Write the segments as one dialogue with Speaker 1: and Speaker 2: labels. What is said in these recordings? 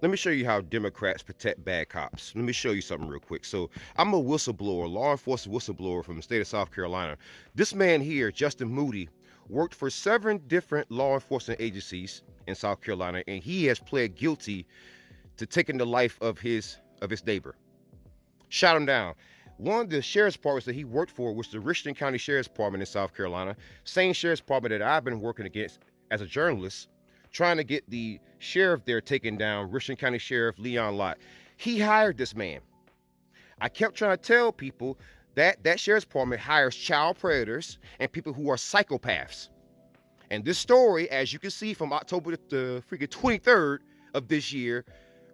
Speaker 1: Let me show you how Democrats protect bad cops. Let me show you something real quick. So I'm a whistleblower, law enforcement whistleblower from the state of South Carolina. This man here, Justin Moody, worked for 7 different law enforcement agencies in South Carolina, and he has pled guilty to taking the life of his neighbor. Shot him down. One of the sheriff's departments that he worked for was the Richland County Sheriff's Department in South Carolina, same sheriff's department that I've been working against as a journalist, trying to get the sheriff there taken down, Richland County Sheriff Leon Lott. He hired this man. I kept trying to tell people that that sheriff's department hires child predators and people who are psychopaths. And this story, as you can see from October the freaking 23rd of this year,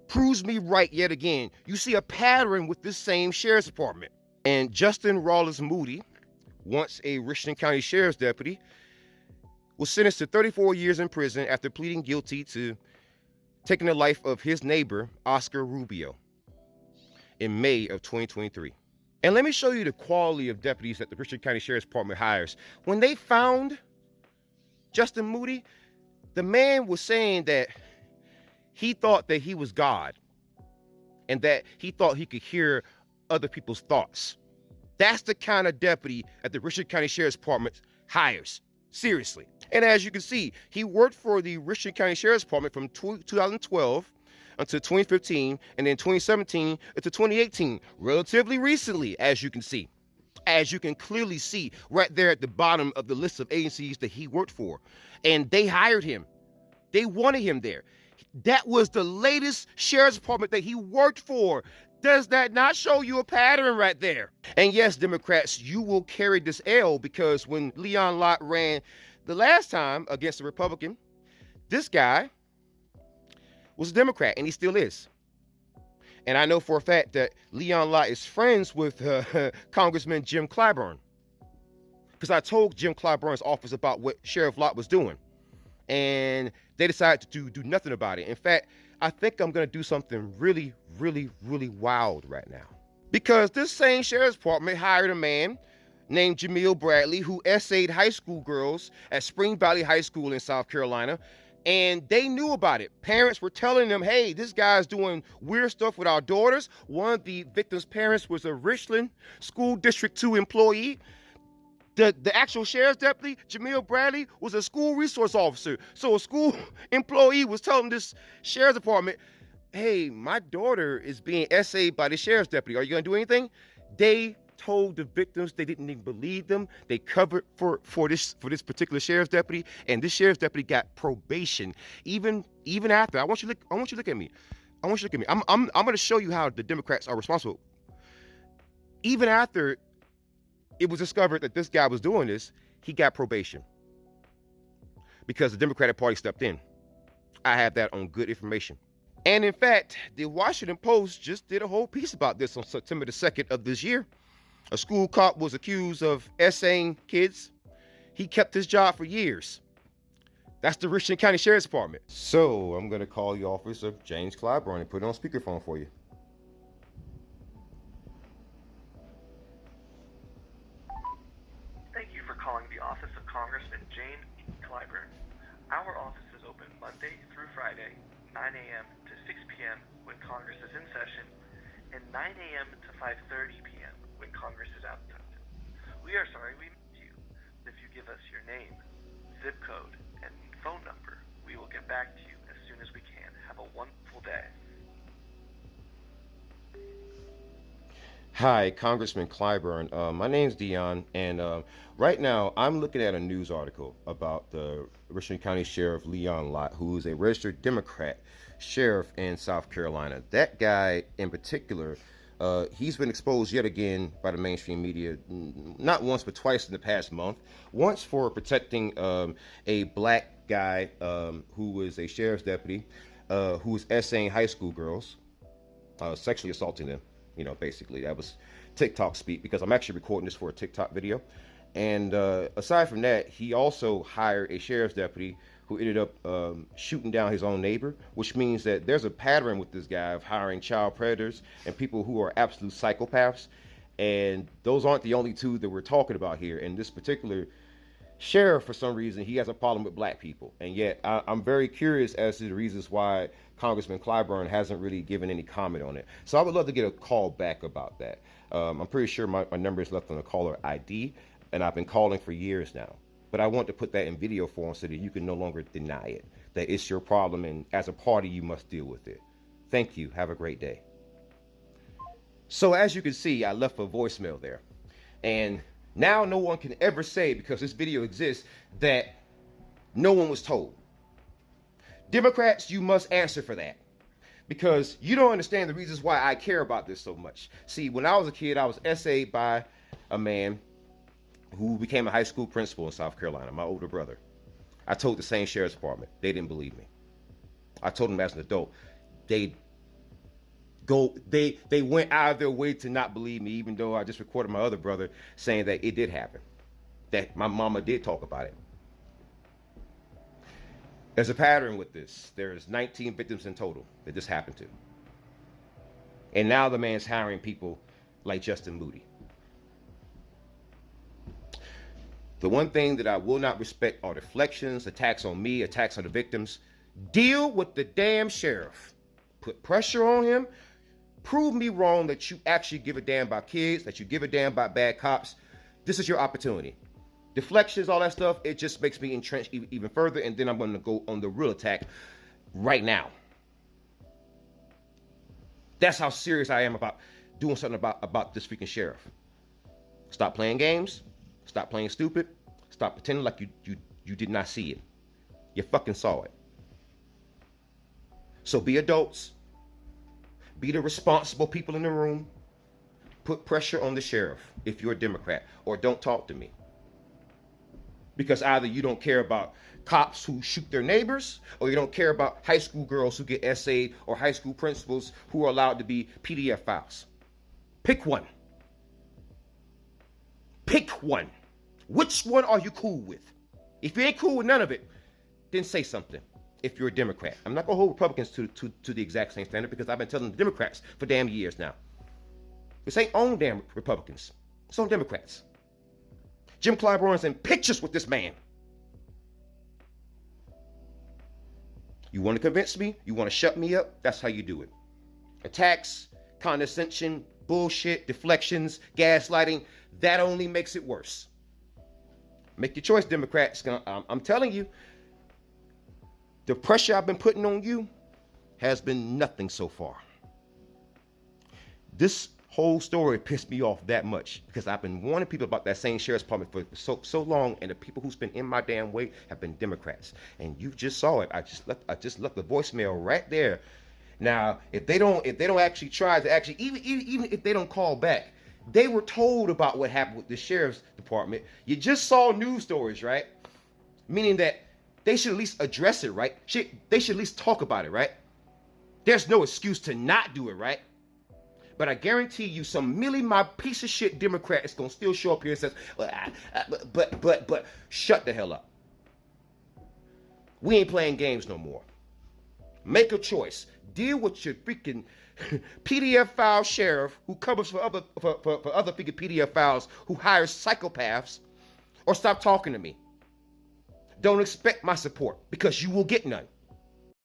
Speaker 1: proves me right yet again. You see a pattern with this same sheriff's department. And Justin Rawlins Moody, once a Richland County Sheriff's deputy, was sentenced to 34 years in prison after pleading guilty to taking the life of his neighbor, Oscar Rubio, in May of 2023. And let me show you the quality of deputies that the Richland County Sheriff's Department hires. When they found Justin Moody, the man was saying that he thought that he was God and that he thought he could hear other people's thoughts. That's the kind of deputy that the Richland County Sheriff's Department hires. Seriously. And as you can see, he worked for the Richland County Sheriff's Department from 2012 until 2015, and then 2017 until 2018, relatively recently, as you can see. As you can clearly see right there at the bottom of the list of agencies that he worked for. And they hired him. They wanted him there. That was the latest sheriff's department that he worked for. Does that not show you a pattern right there? And yes, Democrats, you will carry this L, because when Leon Lott ran the last time against a Republican, this guy was a Democrat, and he still is. And I know for a fact that Leon Lott is friends with Congressman Jim Clyburn, because I told Jim Clyburn's office about what Sheriff Lott was doing, and they decided to do nothing about it. In fact, I think I'm going to do something really, really, really wild right now, because this same sheriff's department hired a man named Jameel Bradley, who essayed high school girls at Spring Valley High School in South Carolina. And they knew about it. Parents were telling them, hey, this guy's doing weird stuff with our daughters. One of the victim's parents was a Richland School District 2 employee. The actual sheriff's deputy, Jameel Bradley, was a school resource officer. So a school employee was telling this sheriff's department, hey, my daughter is being essayed by the sheriff's deputy. Are you gonna do anything? They told the victims they didn't even believe them. They covered for this particular sheriff's deputy, and this sheriff's deputy got probation. Even after, I want you to look at me. I want you to look at me. I'm going to show you how the Democrats are responsible. Even after it was discovered that this guy was doing this, he got probation because the Democratic Party stepped in. I have that on good information. And in fact, the Washington Post just did a whole piece about this on September the 2nd of this year. A school cop was accused of essaying kids. He kept his job for years. That's the Richland County Sheriff's Department. So I'm going to call the office of James Clyburn and put it on speakerphone for you.
Speaker 2: Thank you for calling the office of Congressman James Clyburn. Our office is open Monday through Friday, 9 a.m. to 6 p.m. when Congress is in session, and 9 a.m. to 5:30 p.m. when Congress is out of session. We are sorry we missed you. If you give us your name, zip code, and phone number, we will get back to you as soon as we can. Have a wonderful day.
Speaker 1: Hi, Congressman Clyburn. My name's Dion, and right now I'm looking at a news article about the Richland County Sheriff Leon Lott, who is a registered Democrat sheriff in South Carolina. That guy in particular, he's been exposed yet again by the mainstream media, not once but twice in the past month. Once for protecting a black guy who was a sheriff's deputy who was essaying high school girls, sexually assaulting them. You know, basically, that was TikTok speak, because I'm actually recording this for a TikTok video. And aside from that, he also hired a sheriff's deputy who ended up shooting down his own neighbor, which means that there's a pattern with this guy of hiring child predators and people who are absolute psychopaths. And those aren't the only two that we're talking about here. In this particular sheriff, for some reason, he has a problem with black people. And yet, I'm very curious as to the reasons why Congressman Clyburn hasn't really given any comment on it. So I would love to get a call back about that. I'm pretty sure my number is left on the caller ID, and I've been calling for years now. But I want to put that in video form so that you can no longer deny it, that it's your problem, and as a party, you must deal with it. Thank you. Have a great day. So as you can see, I left a voicemail there. And now no one can ever say, because this video exists, that no one was told. Democrats, you must answer for that, because you don't understand the reasons why I care about this so much. See, when I was a kid, I was SA'd by a man who became a high school principal in South Carolina, my older brother. I told the same sheriff's department. They didn't believe me. I told them as an adult. They went out of their way to not believe me, even though I just recorded my other brother saying that it did happen, that my mama did talk about it. There's a pattern with this. There's 19 victims in total that this happened to. And now the man's hiring people like Justin Moody. The one thing that I will not respect are deflections, attacks on me, attacks on the victims. Deal with the damn sheriff. Put pressure on him. Prove me wrong that you actually give a damn about kids, that you give a damn about bad cops. This is your opportunity. Deflections, all that stuff, it just makes me entrenched even further, and then I'm going to go on the real attack right now. That's how serious I am about doing something about this freaking sheriff. Stop playing games. Stop playing stupid. Stop pretending like you did not see it. You fucking saw it. So be adults. Be the responsible people in the room. Put pressure on the sheriff if you're a Democrat, or don't talk to me. Because either you don't care about cops who shoot their neighbors, or you don't care about high school girls who get SA'd, or high school principals who are allowed to be PDF files. Pick one. Pick one. Which one are you cool with? If you ain't cool with none of it, then say something. If you're a Democrat, I'm not gonna hold Republicans to the exact same standard, because I've been telling the Democrats for damn years now. This ain't on damn Republicans. It's on Democrats. Jim Clyburn's in pictures with this man. You want to convince me? You want to shut me up? That's how you do it. Attacks, condescension, bullshit, deflections, gaslighting, that only makes it worse. Make your choice, Democrats. I'm telling you, the pressure I've been putting on you has been nothing so far. This whole story pissed me off that much, because I've been warning people about that same sheriff's department for so long, and the people who's been in my damn way have been Democrats. And you just saw it. I just left the voicemail right there. Now, if they don't actually try to actually, even if they don't call back, they were told about what happened with the sheriff's department. You just saw news stories, right? Meaning that they should at least address it, right? They should at least talk about it, right? There's no excuse to not do it, right? But I guarantee you, some my piece of shit Democrat is gonna still show up here and says, but shut the hell up. We ain't playing games no more. Make a choice. Deal with your freaking PDF file sheriff who covers for other freaking PDF files, who hires psychopaths, or stop talking to me. Don't expect my support, because you will get none.